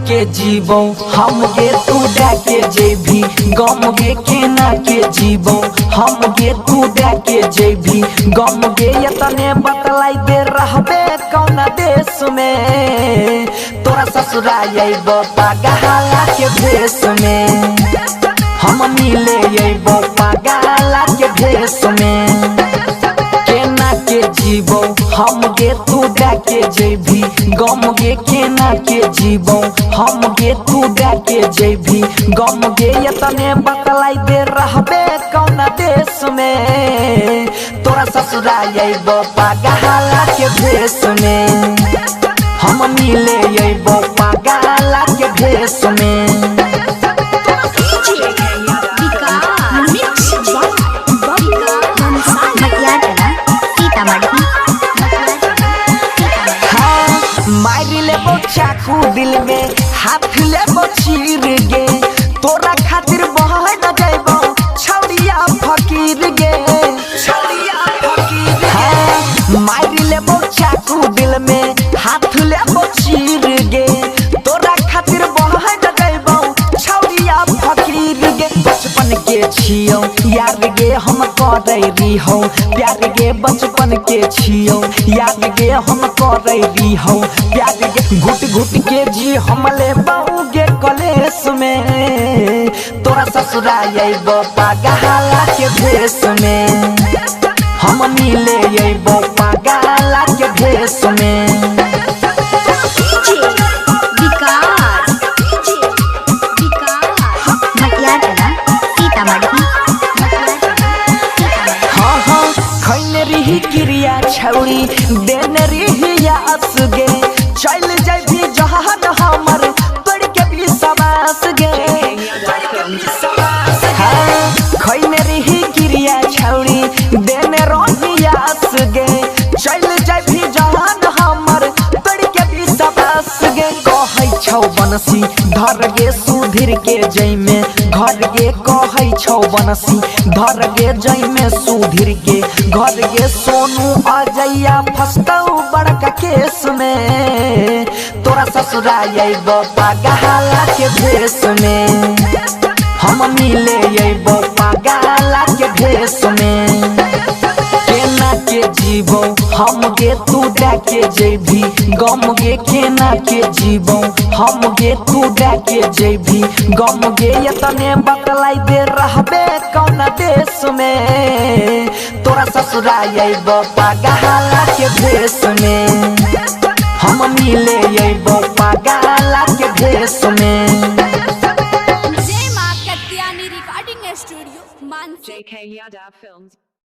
के जीवो हम गे तू डाके जेबी गम गे केना के जीवो हम गे तू डाके जेबी गम गे यतने बतलाई दे रहबे कौन देश में तोरा ससुराल अइबो पागला के भेष में हम मिले अइबो पागला के भेष में केना के जीवो हम गे तू डाके जेबी गम गे केना के जीवो हम गे तू डाके जेबी गम गे यतने बतलाई दे रहबे कौन देश में तोरा ससुराल अइबो पागला के भेष में हम मिले अइबो पागला के भेष में मारी लेबो चाकू दिल में हाथ लेबो चीर गे तोरा खातिर बह न जाइबो छौड़िया फकीर गे छौड़िया फकीर गे मारी लेबो चाकू दिल में हाथ लेबो चीर गे तोरा खातिर बह न जाइबो छौड़िया फकीर गे बचपन के छियो यार गे हम करे रहियो प्यार गे बचपन के छियो यार गे हम करे रहियो प्यार गे घुट घुट के जी हमले बाऊ गे कलेस में तोरा ससुराल अइबो पागला के भेष में हम मिले अइबो पागला के भेष में क्रिया छौड़ी देन रही आस गे चल जाबी जहान हमर पड़ के भी सवास गे खैने रही क्रिया छौड़ी देन रही आस गे चल जाबी जहान हमर पड़ के भी सवास गे कहै छौ बनसी धर गे सुधीर के जइमे घर गे कहै छौ बनसी धर गे जइमे सुधीर के घर गे सोनू अजैया फसतौ बड़का केस में तोरा ससुराल अइबो पागला के भेष में हम मिले अइबो पागला के भेष में केना के जीवो हम गे तू डाके जेबी गम गे केना के जीवो हम गे तू डाके जेबी गम गे यतने बतलाई दे रहबे कौन देश में तोरा ससुराल अइबो पागला के भेष में हम मिले अइबो पागला के भेष में जय मां कत्यानी रिकॉर्डिंग स्टूडियो मान JK Yadav Films।